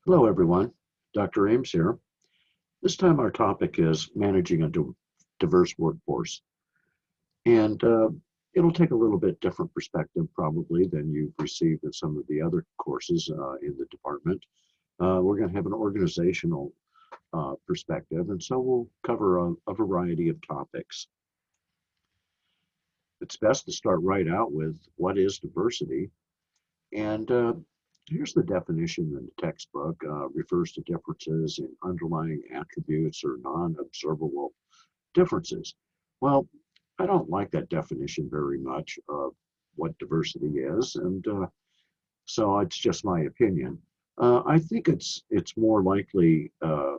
Hello, everyone. Dr. Eames here. This time our topic is managing a diverse workforce. And it'll take a little bit different perspective probably than you've received in some of the other courses in the department. We're going to have an organizational perspective, and so we'll cover a variety of topics. It's best to start right out with what is diversity. And here's the definition in the textbook. Refers to differences in underlying attributes or non-observable differences. Well, I don't like that definition very much of what diversity is, and so it's just my opinion. I think it's more likely a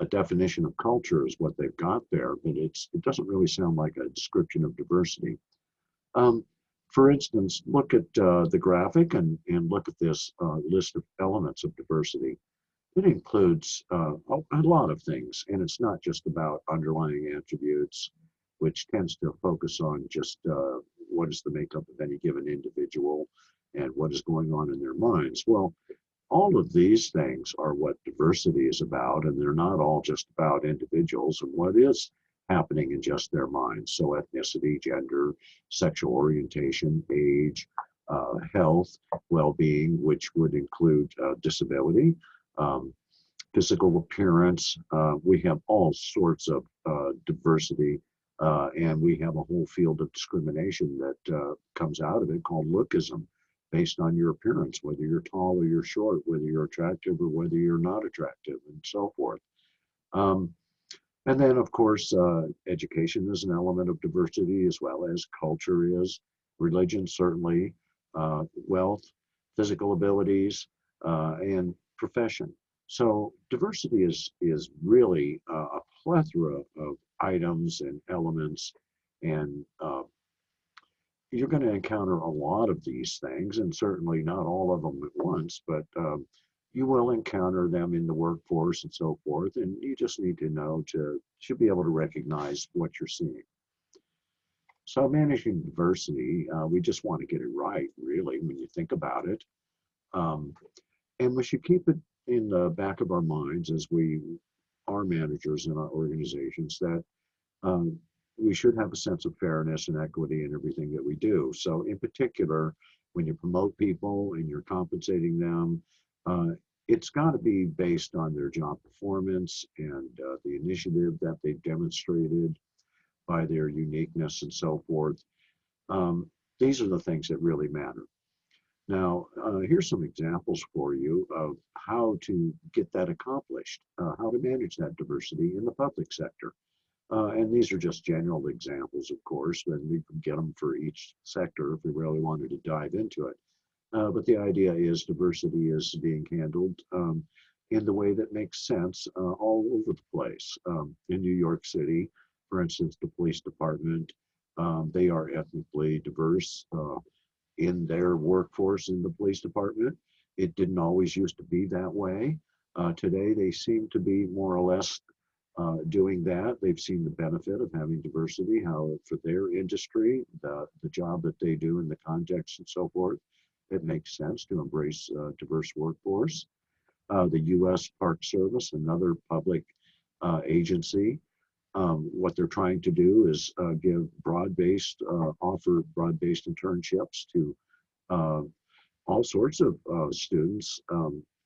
definition of culture is what they've got there, but it doesn't really sound like a description of diversity. Um, for instance, look at the graphic and look at this list of elements of diversity. It includes a lot of things, and it's not just about underlying attributes, which tends to focus on just what is the makeup of any given individual and what is going on in their minds. Well, all of these things are what diversity is about, and they're not all just about individuals and what is happening in just their minds. So ethnicity, gender, sexual orientation, age, health, well-being, which would include disability, um, physical appearance. We have all sorts of diversity, and we have a whole field of discrimination that comes out of it called lookism, based on your appearance, whether you're tall or you're short, whether you're attractive or whether you're not attractive, and so forth. Um, and then, of course, education is an element of diversity as well as culture is, religion certainly, wealth, physical abilities, and profession. So diversity is really a plethora of items and elements, and you're going to encounter a lot of these things, and certainly not all of them at once, but you will encounter them in the workforce and so forth, and you just need to know to be able to recognize what you're seeing. So managing diversity, we just want to get it right, really, when you think about it. Um, and we should keep it in the back of our minds as we are managers in our organizations that um, we should have a sense of fairness and equity in everything that we do. So in particular, when you promote people and you're compensating them, uh, it's got to be based on their job performance and the initiative that they've demonstrated by their uniqueness and so forth. Um, these are the things that really matter. Now, here's some examples for you of how to get that accomplished, how to manage that diversity in the public sector. And these are just general examples, of course, and we could get them for each sector if we really wanted to dive into it. But the idea is diversity is being handled in the way that makes sense all over the place. In New York City, for instance, the police department, they are ethnically diverse in their workforce in the police department. It didn't always used to be that way. Today, they seem to be more or less doing that. They've seen the benefit of having diversity, how for their industry, the job that they do in the context and so forth, it makes sense to embrace a diverse workforce. The U.S. Park Service, another public agency, what they're trying to do is offer broad-based internships to uh, all sorts of students,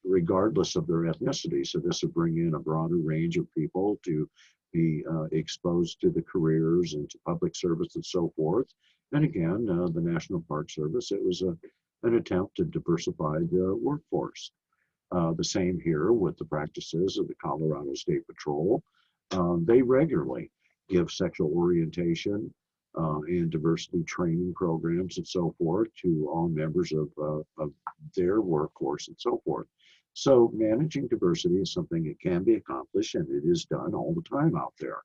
regardless of their ethnicity. So this would bring in a broader range of people to be exposed to the careers and to public service and so forth. And again, the National Park Service, it was an attempt to diversify the workforce. The same here with the practices of the Colorado State Patrol. They regularly give sexual orientation and diversity training programs and so forth to all members of their workforce and so forth. So managing diversity is something that can be accomplished, and it is done all the time out there.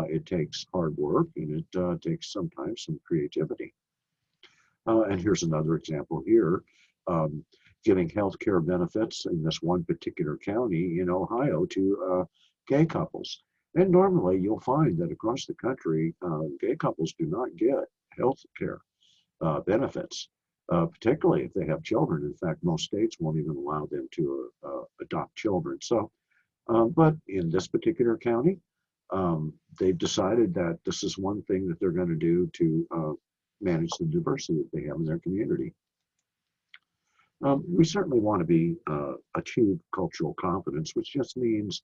It takes hard work, and it takes sometimes some creativity. And here's another example here, um, giving health care benefits in this one particular county in Ohio to gay couples. And normally you'll find that across the country, gay couples do not get health care benefits. particularly if they have children. In fact, most states won't even allow them to adopt children. So, but in this particular county, they've decided that this is one thing that they're going to do to manage the diversity that they have in their community. We certainly want to achieve cultural competence, which just means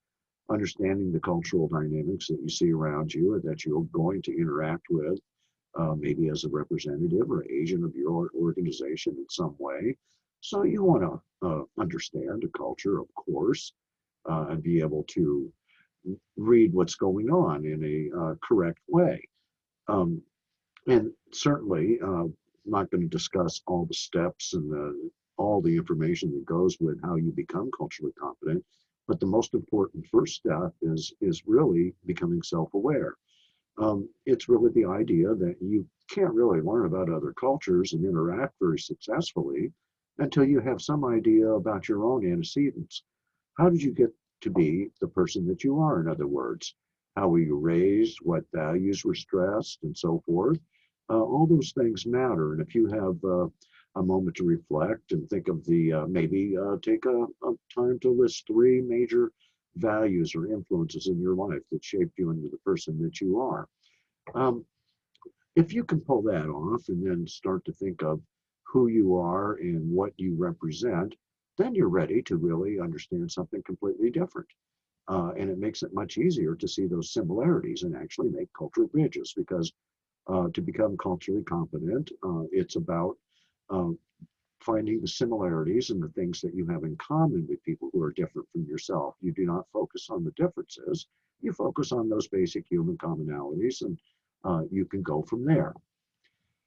understanding the cultural dynamics that you see around you or that you're going to interact with, maybe as a representative or agent of your organization in some way. So you want to understand a culture, of course, and be able to read what's going on in a correct way. Um, and certainly, I'm not going to discuss all the steps and all the information that goes with how you become culturally competent. But the most important first step is really becoming self-aware. It's really the idea that you can't really learn about other cultures and interact very successfully until you have some idea about your own antecedents. How did you get to be the person that you are, in other words? How were you raised? What values were stressed, and so forth? All those things matter. And if you have a moment to reflect and think of maybe take a time to list three major values or influences in your life that shaped you into the person that you are. Um, if you can pull that off and then start to think of who you are and what you represent, then you're ready to really understand something completely different. And it makes it much easier to see those similarities and actually make cultural bridges because to become culturally competent, it's about uh, finding the similarities and the things that you have in common with people who are different from yourself. You do not focus on the differences. You focus on those basic human commonalities, and you can go from there.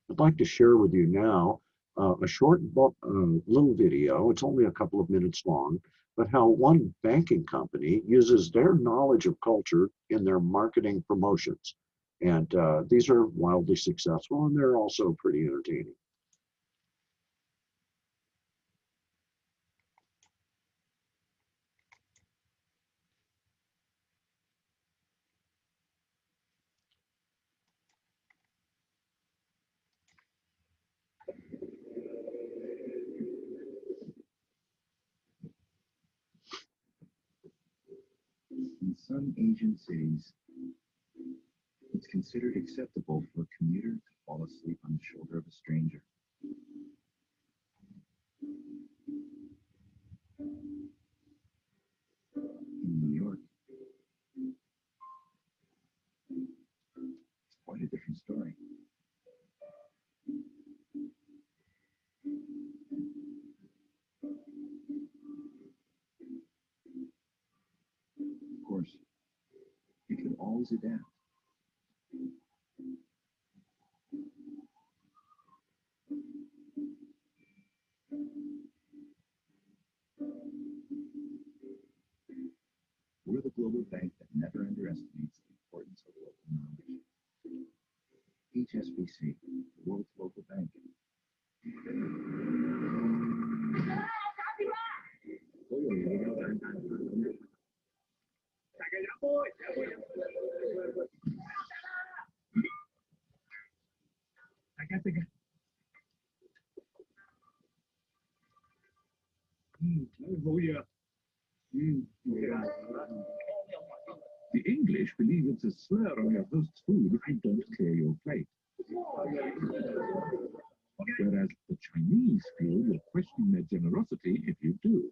I'd like to share with you now a short little video. It's only a couple of minutes long, but how one banking company uses their knowledge of culture in their marketing promotions. And these are wildly successful, and they're also pretty entertaining. In some Asian cities, it's considered acceptable for a commuter to fall asleep on the shoulder of a stranger. In New York, it's quite a different story. Of course, you can always adapt. We're the global bank that never underestimates the importance of local knowledge. HSBC, the world's local bank. The English believe it's a slur on your host's food if you don't clear your plate. Whereas the Chinese feel you're questioning their generosity if you do.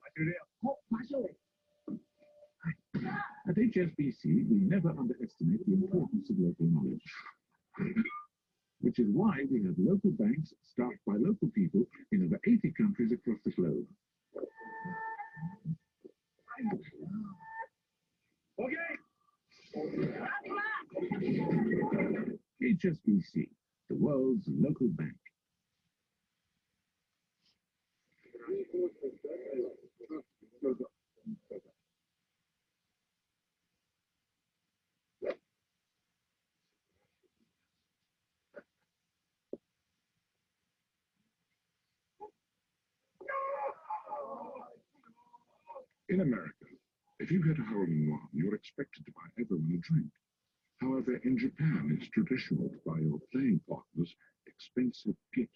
At HSBC, we never underestimate the importance of local knowledge, which is why we have local banks staffed by local people in over 80 countries across the globe. HSBC, the world's local bank. In America, if you get a hole in one, you're expected to buy everyone a drink. However, in Japan, it's traditional to buy your playing partners expensive gifts.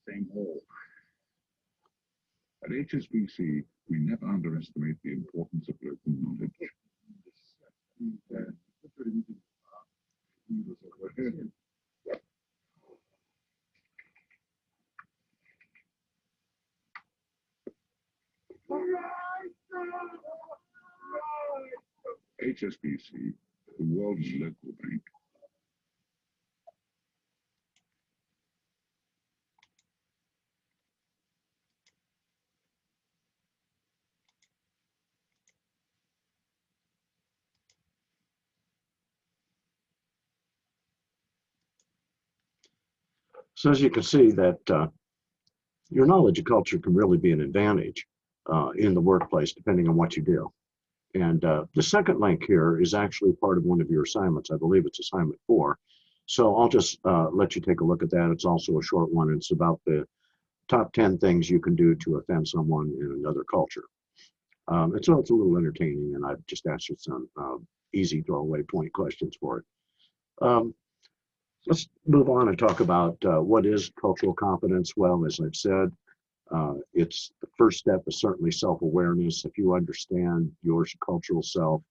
same hall. At HSBC, we never underestimate the importance of local knowledge. HSBC, the world's local bank. So as you can see that your knowledge of culture can really be an advantage in the workplace, depending on what you do. And the second link here is actually part of one of your assignments. I believe it's assignment 4. So I'll just let you take a look at that. It's also a short one. It's about the top 10 things you can do to offend someone in another culture. And so it's a little entertaining, and I've just asked you some easy throwaway point questions for it. Let's move on and talk about what is cultural competence. Well, as I've said, it's the first step is certainly self-awareness. If you understand your cultural self,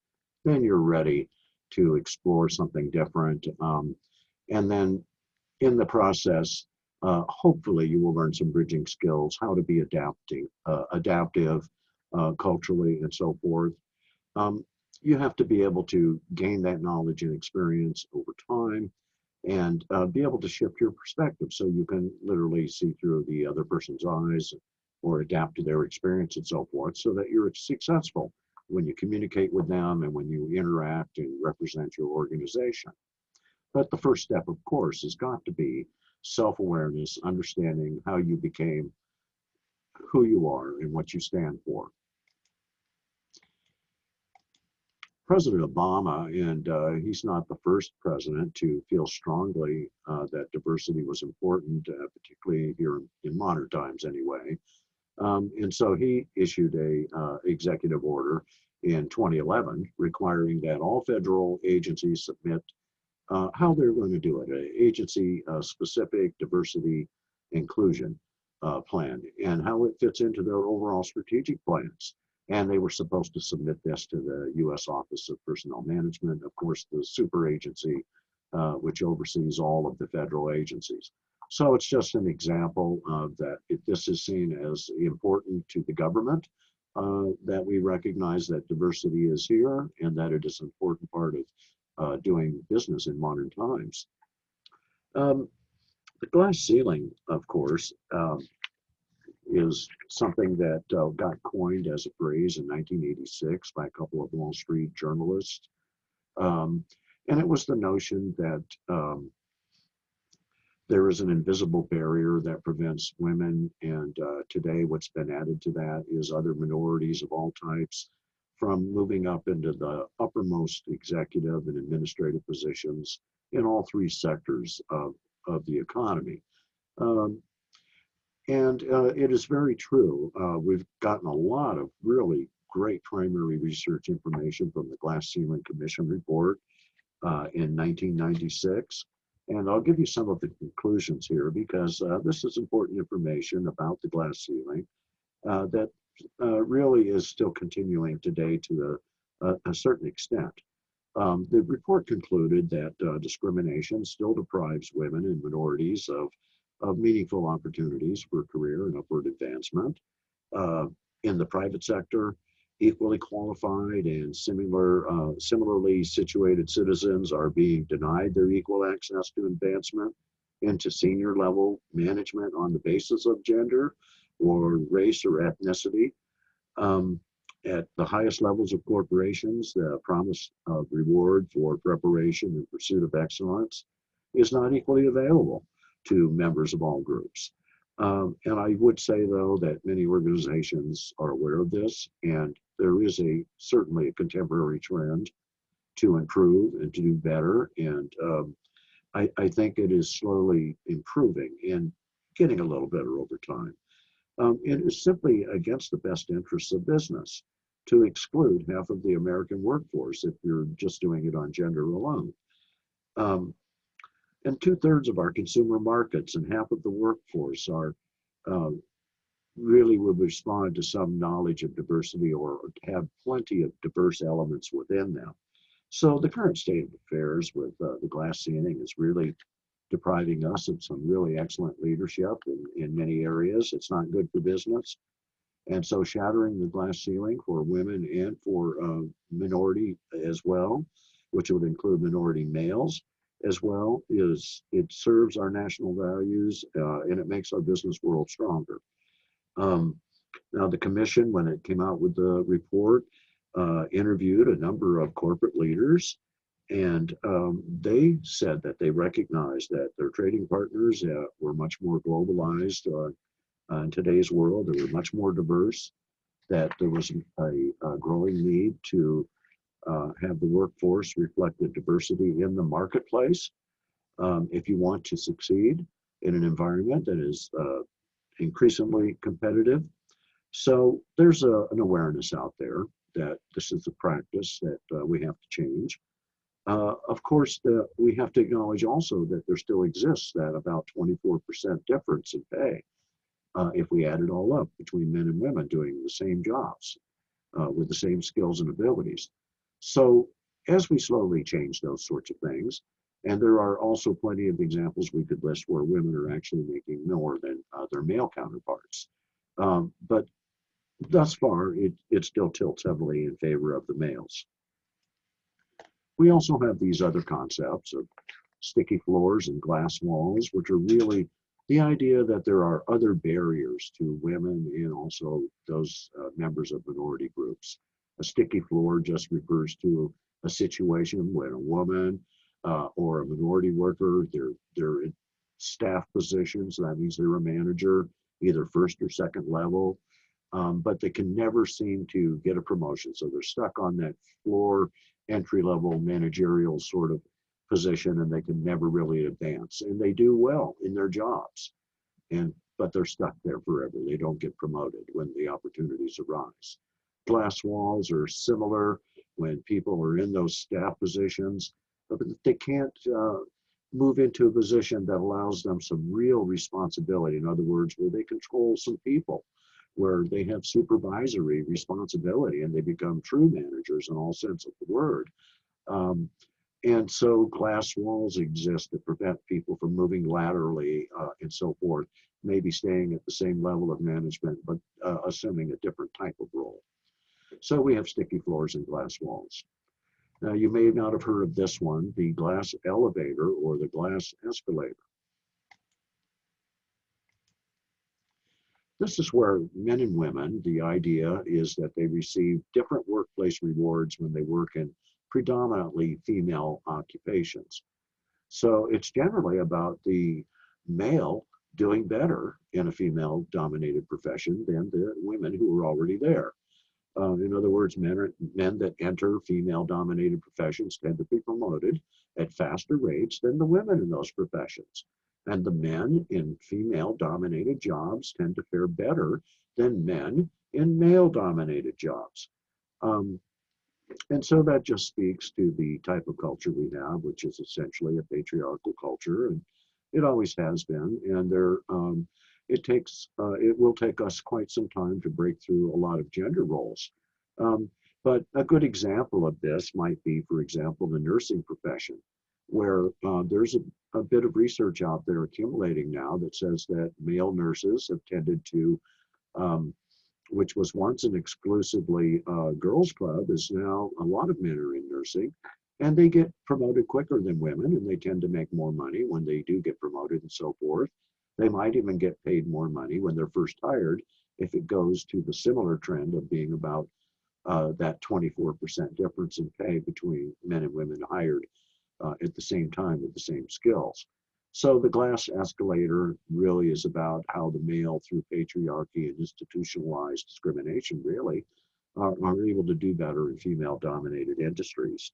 then you're ready to explore something different. And then in the process, hopefully you will learn some bridging skills, how to be adaptive culturally and so forth. You have to be able to gain that knowledge and experience over time and be able to shift your perspective so you can literally see through the other person's eyes or adapt to their experience and so forth so that you're successful when you communicate with them and when you interact and represent your organization. But the first step, of course, has got to be self-awareness, understanding how you became who you are and what you stand for. President Obama, and he's not the first president to feel strongly that diversity was important, particularly here in modern times anyway. And so he issued a executive order in 2011 requiring that all federal agencies submit how they're going to do it, an agency-specific diversity inclusion plan, and how it fits into their overall strategic plans. And they were supposed to submit this to the U.S. Office of Personnel Management, of course, the super agency, which oversees all of the federal agencies. So it's just an example of that. This is seen as important to the government, that we recognize that diversity is here and that it is an important part of doing business in modern times. The glass ceiling, of course, is something that got coined as a phrase in 1986 by a couple of Wall Street journalists. And it was the notion that there is an invisible barrier that prevents women, and today what's been added to that is other minorities of all types from moving up into the uppermost executive and administrative positions in all 3 sectors of the economy. And it is very true. We've gotten a lot of really great primary research information from the Glass Ceiling Commission report in 1996. And I'll give you some of the conclusions here because this is important information about the glass ceiling that really is still continuing today to a certain extent. The report concluded that discrimination still deprives women and minorities of meaningful opportunities for career and upward advancement. In the private sector, equally qualified and similarly situated citizens are being denied their equal access to advancement into senior level management on the basis of gender or race or ethnicity. At the highest levels of corporations, the promise of reward for preparation and pursuit of excellence is not equally available to members of all groups. And I would say, though, that many organizations are aware of this, and there is certainly a contemporary trend to improve and to do better. And I think it is slowly improving and getting a little better over time. It is simply against the best interests of business to exclude half of the American workforce if you're just doing it on gender alone. And 2/3 of our consumer markets and half of the workforce are uh, really would respond to some knowledge of diversity or have plenty of diverse elements within them. So the current state of affairs with the glass ceiling is really depriving us of some really excellent leadership in many areas. It's not good for business. And so shattering the glass ceiling for women and for minority as well, which would include minority males as well, is it serves our national values and it makes our business world stronger. Um, Now, the commission, when it came out with the report, interviewed a number of corporate leaders, and they said that they recognized that their trading partners were much more globalized in today's world. They were much more diverse, that there was a growing need to have the workforce reflect the diversity in the marketplace if you want to succeed in an environment that is increasingly competitive. So there's an awareness out there that this is a practice that we have to change. Of course, we have to acknowledge also that there still exists that about 24% difference in pay if we add it all up between men and women doing the same jobs with the same skills and abilities. So as we slowly change those sorts of things, and there are also plenty of examples we could list where women are actually making more than their male counterparts. But thus far, it still tilts heavily in favor of the males. We also have these other concepts of sticky floors and glass walls, which are really the idea that there are other barriers to women and also those members of minority groups. A sticky floor just refers to a situation when a woman or a minority worker, they're in staff positions, so that means they're a manager, either first or second level, but they can never seem to get a promotion. So they're stuck on that floor entry level managerial sort of position and they can never really advance. And they do well in their jobs, and but they're stuck there forever. They don't get promoted when the opportunities arise. Glass walls are similar when people are in those staff positions, but they can't move into a position that allows them some real responsibility. In other words, where they control some people, where they have supervisory responsibility and they become true managers in all sense of the word. Um, and so glass walls exist to prevent people from moving laterally and so forth, maybe staying at the same level of management, but assuming a different type of role. So we have sticky floors and glass walls. Now, you may not have heard of this one, the glass elevator or the glass escalator. This is where men and women, the idea is that they receive different workplace rewards when they work in predominantly female occupations. So it's generally about the male doing better in a female dominated profession than the women who are already there. In other words, men that enter female dominated professions tend to be promoted at faster rates than the women in those professions. And the men in female dominated jobs tend to fare better than men in male dominated jobs. Um, and so that just speaks to the type of culture we have, which is essentially a patriarchal culture, and it always has been. And it will take us quite some time to break through a lot of gender roles. Um, but a good example of this might be, for example, the nursing profession, where there's a bit of research out there accumulating now that says that male nurses have tended to um, which was once an exclusively girls' club, is now a lot of men are in nursing, and they get promoted quicker than women, and they tend to make more money when they do get promoted and so forth. They might even get paid more money when they're first hired if it goes to the similar trend of being about that 24% difference in pay between men and women hired at the same time with the same skills. So the glass escalator really is about how the male, through patriarchy and institutionalized discrimination, really are able to do better in female-dominated industries.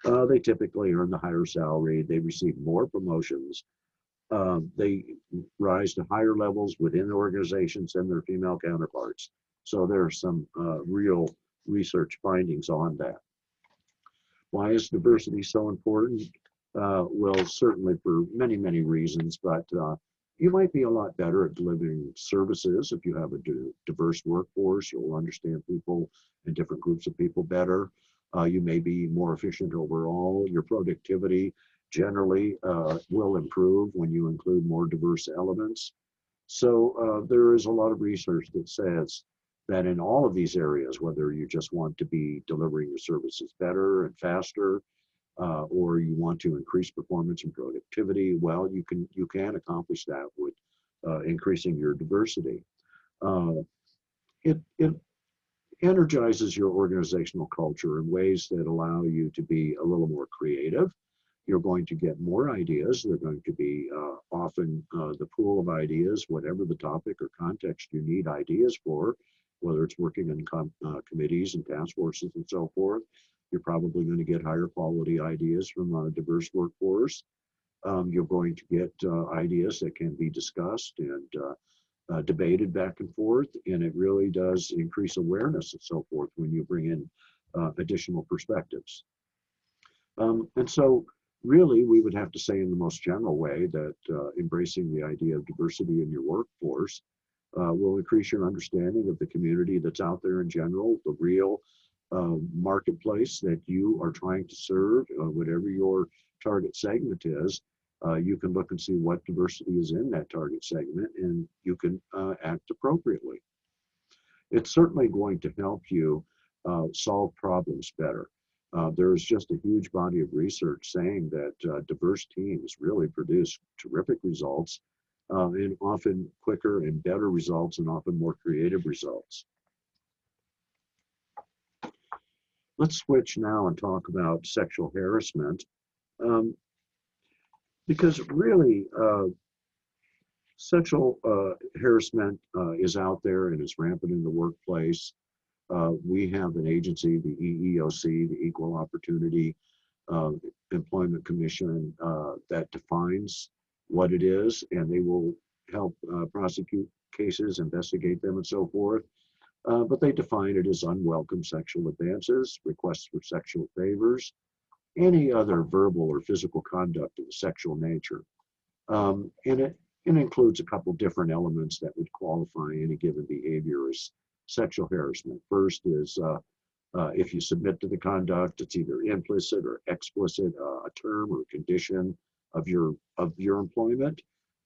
They typically earn the higher salary. They receive more promotions. They rise to higher levels within organizations than their female counterparts. So there are some real research findings on that. Why is diversity so important? Well, certainly for many, many reasons, but You might be a lot better at delivering services. If you have a diverse workforce, you'll understand people and different groups of people better. You may be more efficient overall. Your productivity generally will improve when you include more diverse elements. So there is a lot of research that says that in all of these areas, whether you just want to be delivering your services better and faster, or you want to increase performance and productivity, well, you can accomplish that with increasing your diversity. Uh, it energizes your organizational culture in ways that allow you to be a little more creative. You're going to get more ideas. They're going to be often the pool of ideas, whatever the topic or context you need ideas for, whether it's working in committees and task forces and so forth. You're probably going to get higher quality ideas from a diverse workforce. You're going to get ideas that can be discussed and debated back and forth, and it really does increase awareness and so forth when you bring in additional perspectives. And so really, we would have to say in the most general way that embracing the idea of diversity in your workforce will increase your understanding of the community that's out there in general, the real marketplace that you are trying to serve, whatever your target segment is. You can look and see what diversity is in that target segment, and you can act appropriately. It's certainly going to help you solve problems better. There is just a huge body of research saying that diverse teams really produce terrific results, and often quicker and better results, and often more creative results. Let's switch now and talk about sexual harassment, um, because really sexual harassment is out there and is rampant in the workplace. We have an agency, the EEOC, the Equal Opportunity uh, Employment Commission, that defines what it is, and they will help prosecute cases, investigate them, and so forth. But they define it as unwelcome sexual advances, requests for sexual favors, any other verbal or physical conduct of a sexual nature. And it includes a couple different elements that would qualify any given behavior as sexual harassment. First is if you submit to the conduct, it's either implicit or explicit, a term or condition of your employment.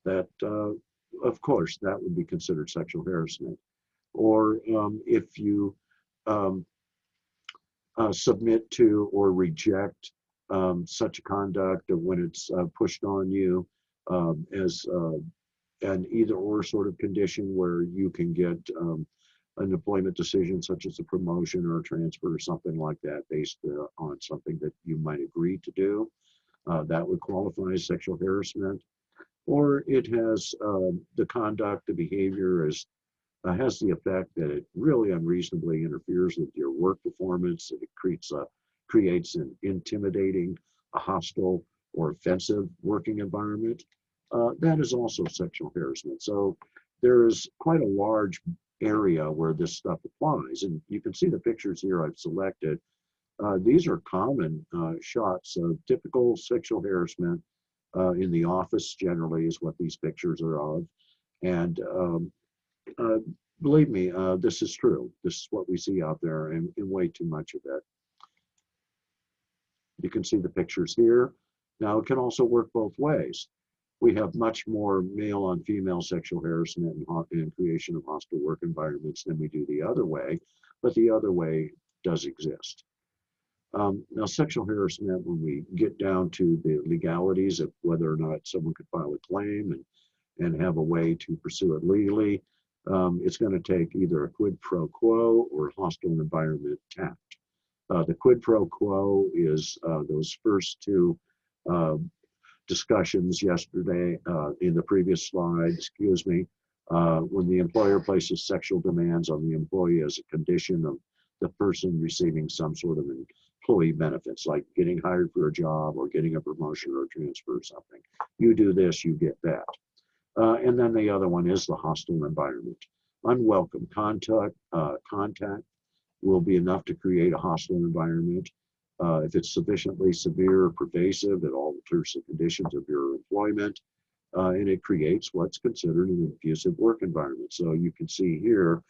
That, of course, that would be considered sexual harassment. Or if you um, submit to or reject such conduct when it's pushed on you as an either or sort of condition where you can get an employment decision such as a promotion or a transfer or something like that based on something that you might agree to do. That would qualify as sexual harassment. Or it has the conduct, the behavior has the effect that it really unreasonably interferes with your work performance. It creates an intimidating, a hostile, or offensive working environment. That is also sexual harassment. So there is quite a large area where this stuff applies. And you can see the pictures here I've selected. These are common shots of typical sexual harassment in the office, generally, is what these pictures are of. And uh, believe me, this is true. This is what we see out there, and way too much of it. You can see the pictures here. Now, it can also work both ways. We have much more male on female sexual harassment and creation of hostile work environments than we do the other way, but the other way does exist. Now, sexual harassment, when we get down to the legalities of whether or not someone could file a claim and have a way to pursue it legally, it's going to take either a quid pro quo or hostile environment tact. The quid pro quo is those first two uh, discussions yesterday in the previous slide, excuse me, when the employer places sexual demands on the employee as a condition of the person receiving some sort of employee benefits, like getting hired for a job or getting a promotion or a transfer or something. You do this, you get that. And then the other one is the hostile environment. Unwelcome contact will be enough to create a hostile environment. If it's sufficiently severe or pervasive, it alters the conditions of your employment. and it creates what's considered an abusive work environment. So you can see here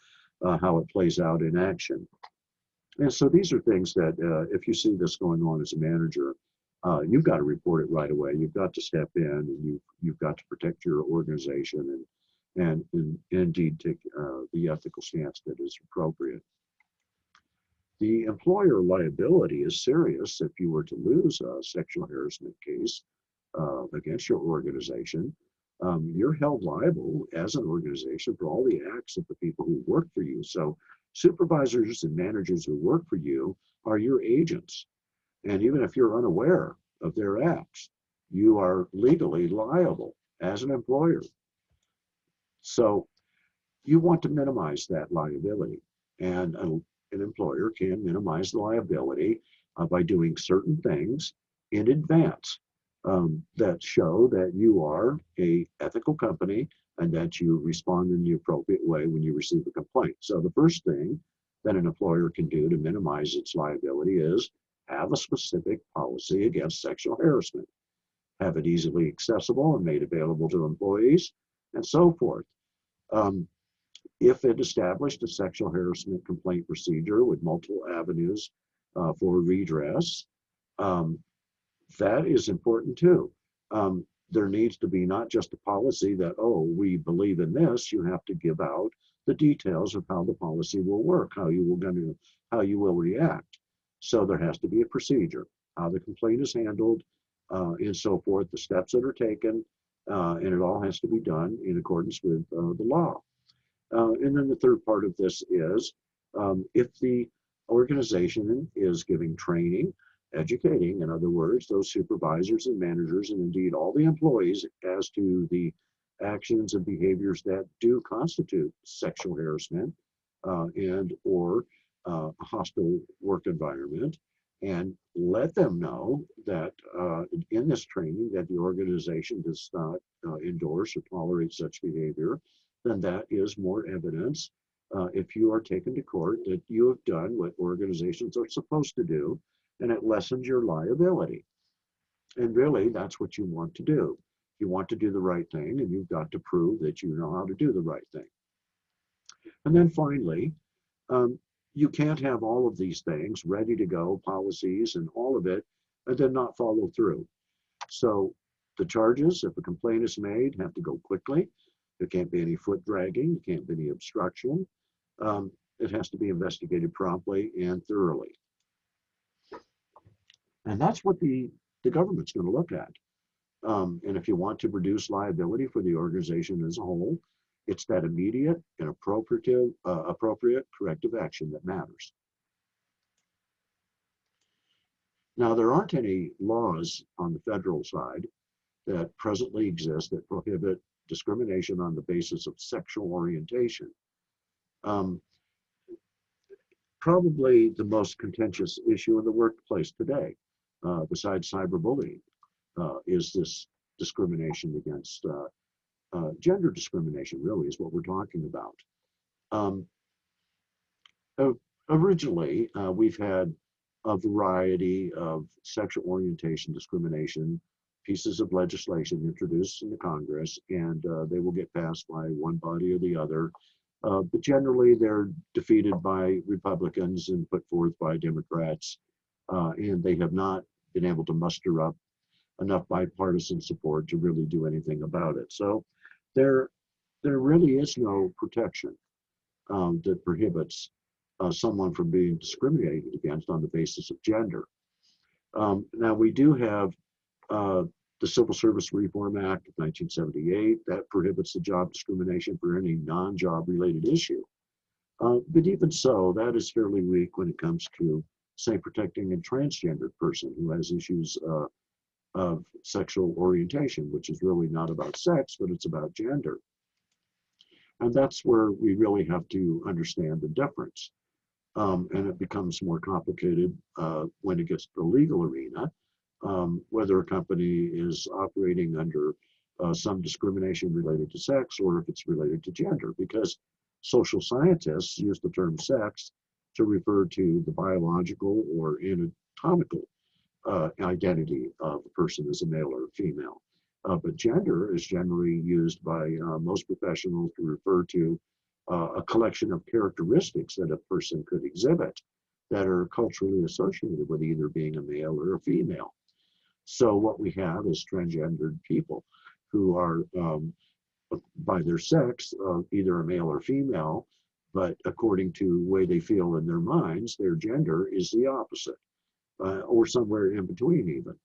how it plays out in action. And so these are things that if you see this going on as a manager, you've got to report it right away. You've got to step in, and you've got to protect your organization and indeed take the ethical stance that is appropriate. The employer liability is serious if you were to lose a sexual harassment case against your organization. You're held liable as an organization for all the acts of the people who work for you. So supervisors and managers who work for you are your agents. And even if you're unaware of their acts, you are legally liable as an employer. So you want to minimize that liability. And an employer can minimize the liability by doing certain things in advance that show that you are a ethical company and that you respond in the appropriate way when you receive a complaint. So the first thing that an employer can do to minimize its liability is have a specific policy against sexual harassment, have it easily accessible and made available to employees, and so forth. Um, if it established a sexual harassment complaint procedure with multiple avenues for redress, um, that is important too. There needs to be not just a policy that, oh, we believe in this. You have to give out the details of how the policy will work, how you will react. So there has to be a procedure, how the complaint is handled, and so forth, the steps that are taken, and it all has to be done in accordance with the law. And then the third part of this is if the organization is giving training, educating, in other words, those supervisors and managers, and indeed all the employees as to the actions and behaviors that do constitute sexual harassment and or a hostile work environment, and let them know that in this training that the organization does not endorse or tolerate such behavior, then that is more evidence if you are taken to court that you have done what organizations are supposed to do, and it lessens your liability. And really, that's what you want to do. You want to do the right thing, and you've got to prove that you know how to do the right thing. And then finally, um, you can't have all of these things ready to go, policies and all of it, and then not follow through. So the charges, if a complaint is made, have to go quickly. There can't be any foot dragging, there can't be any obstruction. It has to be investigated promptly and thoroughly. And that's what the government's going to look at. And if you want to reduce liability for the organization as a whole, it's that immediate and appropriate corrective action that matters. Now, there aren't any laws on the federal side that presently exist that prohibit discrimination on the basis of sexual orientation. Um, Probably the most contentious issue in the workplace today, besides cyberbullying, is this discrimination against gender discrimination, really, is what we're talking about. Um, Originally, we've had a variety of sexual orientation discrimination pieces of legislation introduced in the Congress, and they will get passed by one body or the other. But generally, they're defeated by Republicans and put forth by Democrats, and they have not been able to muster up enough bipartisan support to really do anything about it. So there, there really is no protection that prohibits someone from being discriminated against on the basis of gender. Now, we do have the Civil Service Reform Act of 1978 that prohibits the job discrimination for any non-job related issue. But even so, that is fairly weak when it comes to, say, protecting a transgendered person who has issues of sexual orientation, which is really not about sex, but it's about gender. And that's where we really have to understand the difference. And it becomes more complicated when it gets to the legal arena, whether a company is operating under some discrimination related to sex or if it's related to gender, because social scientists use the term sex to refer to the biological or anatomical identity of a person as a male or a female. But gender is generally used by most professionals to refer to a collection of characteristics that a person could exhibit that are culturally associated with either being a male or a female. So what we have is transgendered people who are, by their sex, either a male or female, but according to the way they feel in their minds, their gender is the opposite, or somewhere in between even.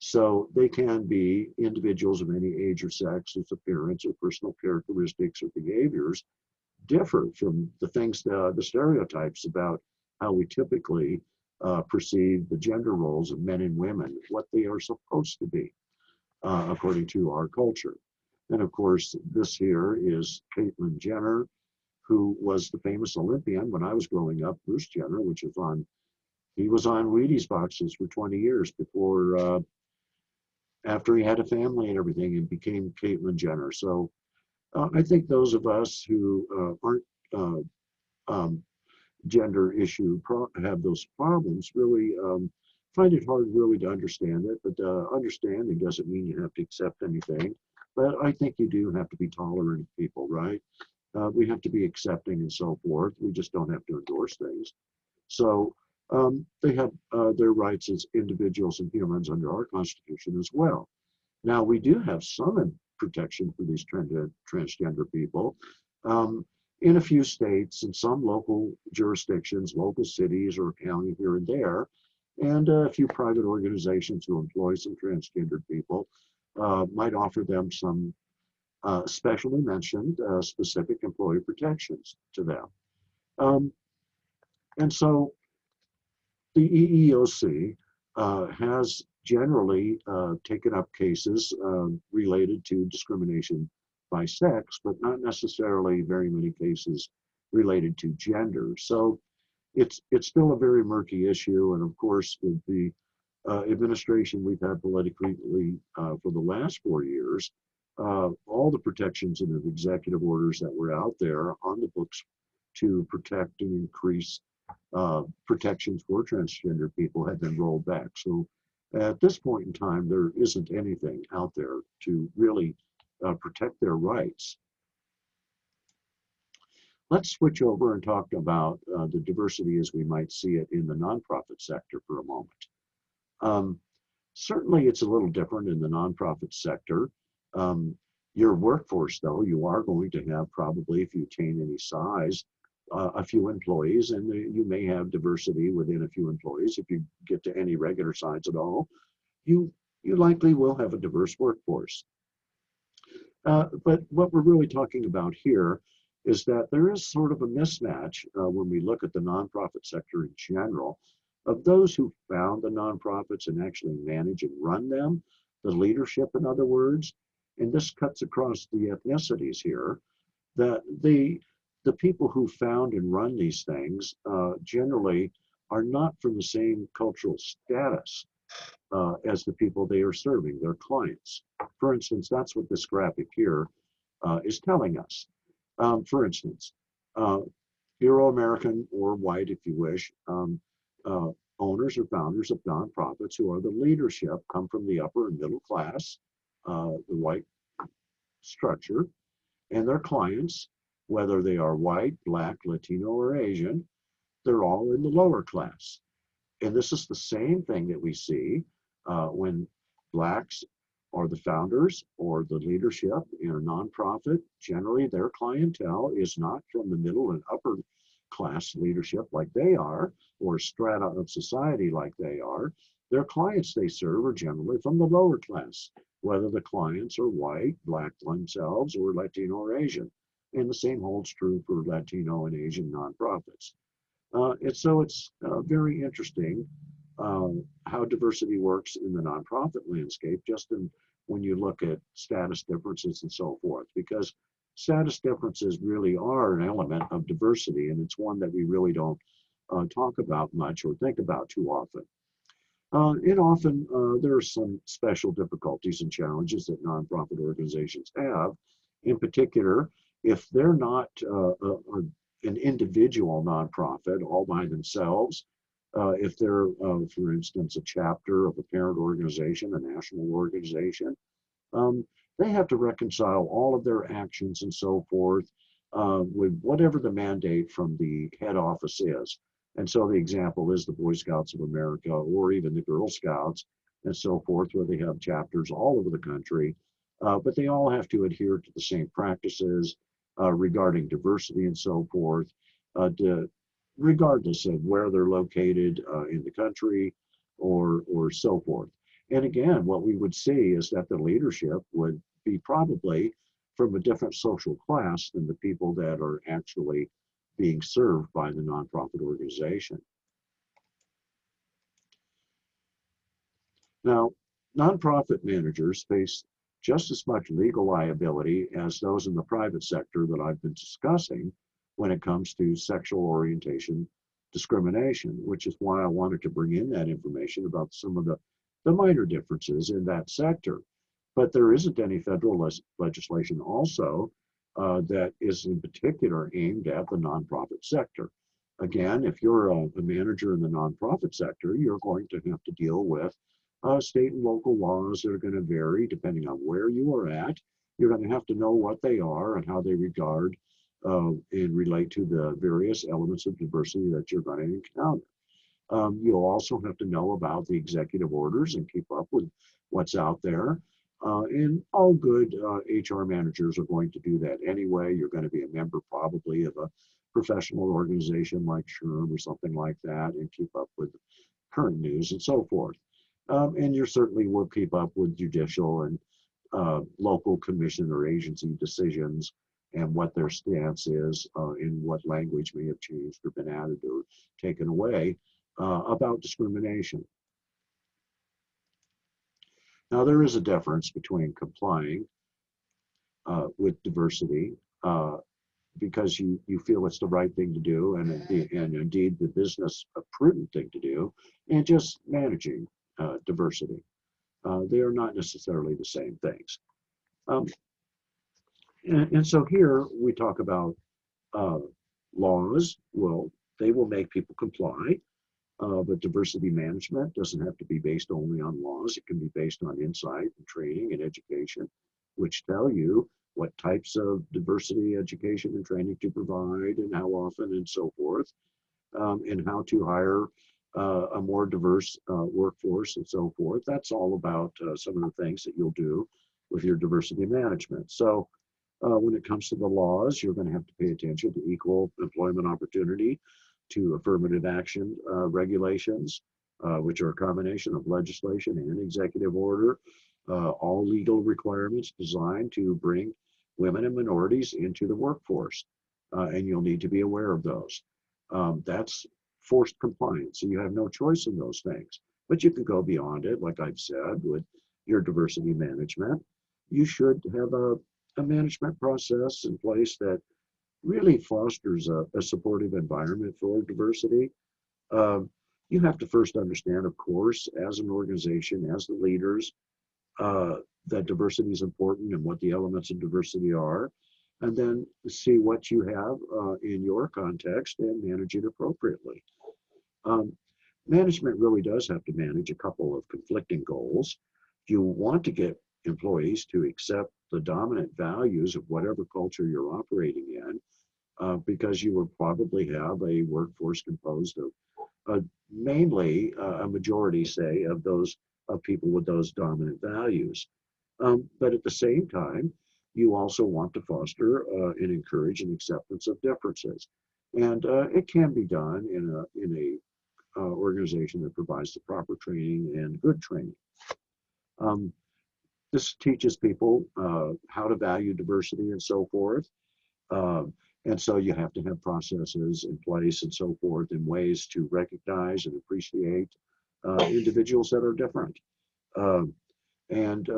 So they can be individuals of any age or sex whose appearance or personal characteristics or behaviors differ from the things, the stereotypes about how we typically perceive the gender roles of men and women, what they are supposed to be, according to our culture. And of course, this here is Caitlyn Jenner, who was the famous Olympian when I was growing up, Bruce Jenner, which is on, he was on Wheaties boxes for 20 years before, after he had a family and everything and became Caitlyn Jenner. So I think those of us who aren't um, gender issue have those problems really find it hard really to understand it. But understanding doesn't mean you have to accept anything. But I think you do have to be tolerant of people, right? We have to be accepting and so forth. We just don't have to endorse things. So they have their rights as individuals and humans under our Constitution as well. Now, we do have some protection for these transgender people in a few states and some local jurisdictions, local cities or county here and there, and a few private organizations who employ some transgendered people might offer them some specially mentioned specific employee protections to them. Um, and so the EEOC has generally taken up cases related to discrimination by sex, but not necessarily very many cases related to gender. So it's still a very murky issue. And of course, with the administration we've had politically for the last 4 years, all the protections and the executive orders that were out there on the books to protect and increase protections for transgender people have been rolled back. So at this point in time, there isn't anything out there to really protect their rights. Let's switch over and talk about the diversity as we might see it in the nonprofit sector for a moment. Um, Certainly, it's a little different in the nonprofit sector. Your workforce, though, you are going to have probably, if you attain any size, a few employees, and you may have diversity within a few employees. If you get to any regular size at all, you likely will have a diverse workforce. But what we're really talking about here is that there is sort of a mismatch when we look at the nonprofit sector in general of those who found the nonprofits and actually manage and run them, the leadership, in other words. And this cuts across the ethnicities here, that the people who found and run these things generally are not from the same cultural status as the people they are serving, their clients. For instance, that's what this graphic here is telling us. For instance, Euro-American or white, if you wish, uh, owners or founders of nonprofits who are the leadership come from the upper and middle class, the white structure, and their clients, whether they are white, black, Latino, or Asian, they're all in the lower class. And this is the same thing that we see when blacks are the founders or the leadership in a nonprofit. Generally, their clientele is not from the middle and upper class leadership like they are, or strata of society like they are. Their clients they serve are generally from the lower class, whether the clients are white, black themselves, or Latino or Asian. And the same holds true for Latino and Asian nonprofits. And so it's very interesting how diversity works in the nonprofit landscape, just in when you look at status differences and so forth, because status differences really are an element of diversity, and it's one that we really don't talk about much or think about too often. And often there are some special difficulties and challenges that nonprofit organizations have. In particular, if they're not an individual nonprofit all by themselves, if they're, for instance, a chapter of a parent organization, a national organization, they have to reconcile all of their actions and so forth with whatever the mandate from the head office is. And so the example is the Boy Scouts of America or even the Girl Scouts and so forth, where they have chapters all over the country, but they all have to adhere to the same practices regarding diversity and so forth, regardless of where they're located in the country or so forth. And again, what we would see is that the leadership would be probably from a different social class than the people that are actually being served by the nonprofit organization. Now, nonprofit managers face just as much legal liability as those in the private sector that I've been discussing when it comes to sexual orientation discrimination, which is why I wanted to bring in that information about some of the minor differences in that sector. But there isn't any federal legislation also that is in particular aimed at the nonprofit sector. Again, if you're a manager in the nonprofit sector, you're going to have to deal with state and local laws that are going to vary depending on where you are at. You're going to have to know what they are and how they regard and relate to the various elements of diversity that you're going to encounter. You'll also have to know about the executive orders and keep up with what's out there. And all good HR managers are going to do that anyway. You're going to be a member probably of a professional organization like SHRM or something like that and keep up with current news and so forth. And you certainly will keep up with judicial and local commission or agency decisions and what their stance is and what language may have changed or been added or taken away about discrimination. Now, there is a difference between complying with diversity because you feel it's the right thing to do and indeed the business a prudent thing to do, and just managing diversity. They are not necessarily the same things. Um, and so here we talk about uh, laws. Well, they will make people comply, but diversity management doesn't have to be based only on laws. It can be based on insight and training and education, which tell you what types of diversity education and training to provide and how often and so forth, and how to hire a more diverse workforce and so forth. That's all about some of the things that you'll do with your diversity management. So when it comes to the laws, you're going to have to pay attention to equal employment opportunity, to affirmative action regulations, which are a combination of legislation and executive order, all legal requirements designed to bring women and minorities into the workforce. And you'll need to be aware of those. That's forced compliance, and you have no choice in those things. But you can go beyond it, like I've said, with your diversity management. You should have a management process in place that really fosters a supportive environment for diversity. Um, you have to first understand, of course, as an organization, as the leaders, uh, that diversity is important and what the elements of diversity are, and then see what you have in your context and manage it appropriately. Um, Management really does have to manage a couple of conflicting goals. If you want to get employees to accept the dominant values of whatever culture you're operating in, because you will probably have a workforce composed of mainly a majority, say, of those of people with those dominant values. But at the same time, you also want to foster and encourage an acceptance of differences, and it can be done in a organization that provides the proper training and good training. Um, this teaches people how to value diversity and so forth. Um, and so you have to have processes in place and so forth and ways to recognize and appreciate individuals that are different. Um, and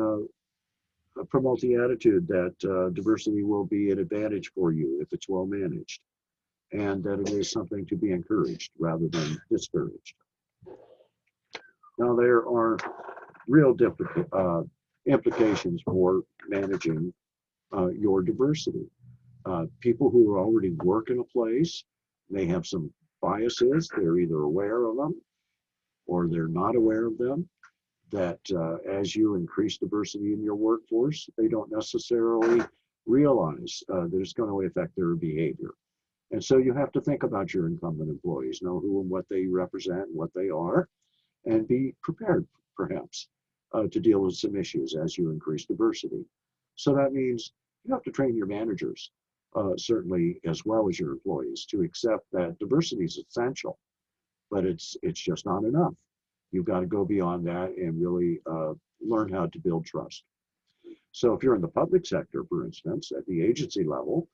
promote the attitude that diversity will be an advantage for you if it's well managed, and that it is something to be encouraged rather than discouraged. Now, there are real implications for managing your diversity. People who already work in a place may have some biases. They're either aware of them or they're not aware of them. that as you increase diversity in your workforce, they don't necessarily realize that it's going to affect their behavior. And so you have to think about your incumbent employees, know who and what they represent, what they are, and be prepared, perhaps, to deal with some issues as you increase diversity. So that means you have to train your managers, certainly, as well as your employees, to accept that diversity is essential, but it's just not enough. You've got to go beyond that and really learn how to build trust. So if you're in the public sector, for instance, at the agency level,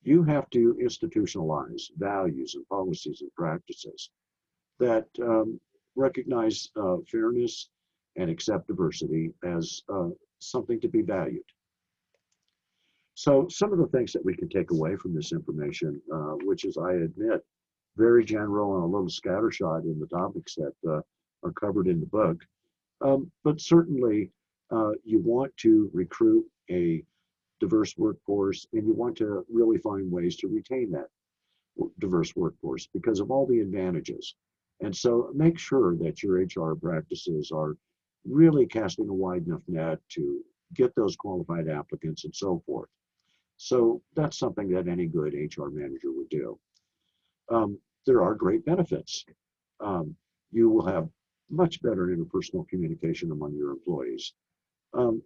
you have to institutionalize values and policies and practices that recognize fairness and accept diversity as something to be valued. So some of the things that we can take away from this information, which is, I admit, very general and a little scattershot in the topics that are covered in the book, but certainly you want to recruit a diverse workforce, and you want to really find ways to retain that diverse workforce because of all the advantages. And so make sure that your HR practices are really casting a wide enough net to get those qualified applicants and so forth. So that's something that any good HR manager would do. There are great benefits. Um, you will have much better interpersonal communication among your employees. Um,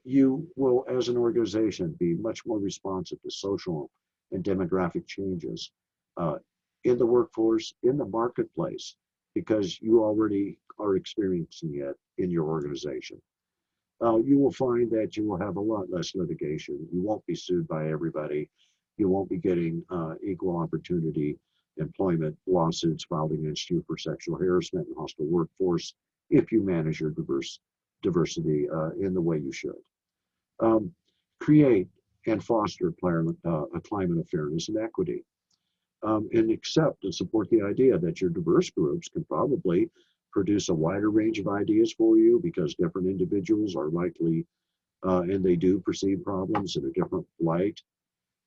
you will, as an organization, be much more responsive to social and demographic changes uh, in the workforce, in the marketplace, because you already are experiencing it in your organization. You will find that you will have a lot less litigation. You won't be sued by everybody. You won't be getting equal opportunity employment lawsuits filed against you for sexual harassment and hostile workforce if you manage your diversity in the way you should. Um, Create and foster a climate of fairness and equity, and accept and support the idea that your diverse groups can probably produce a wider range of ideas for you because different individuals are likely and they do perceive problems in a different light,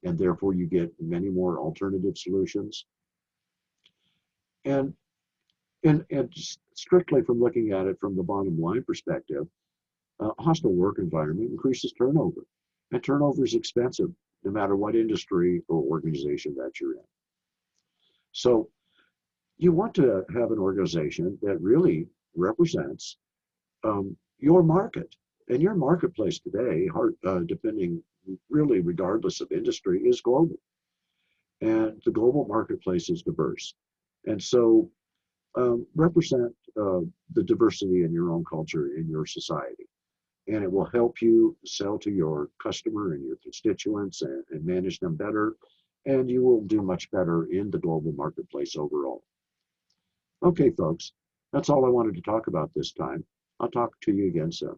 and therefore you get many more alternative solutions. And and strictly from looking at it from the bottom line perspective, hostile work environment increases turnover, and turnover is expensive no matter what industry or organization that you're in. So you want to have an organization that really represents your market. And your marketplace today, depending really regardless of industry, is global. And the global marketplace is diverse. And so represent the diversity in your own culture, in your society. And it will help you sell to your customer and your constituents and manage them better. And you will do much better in the global marketplace overall. Okay, folks, that's all I wanted to talk about this time. I'll talk to you again soon.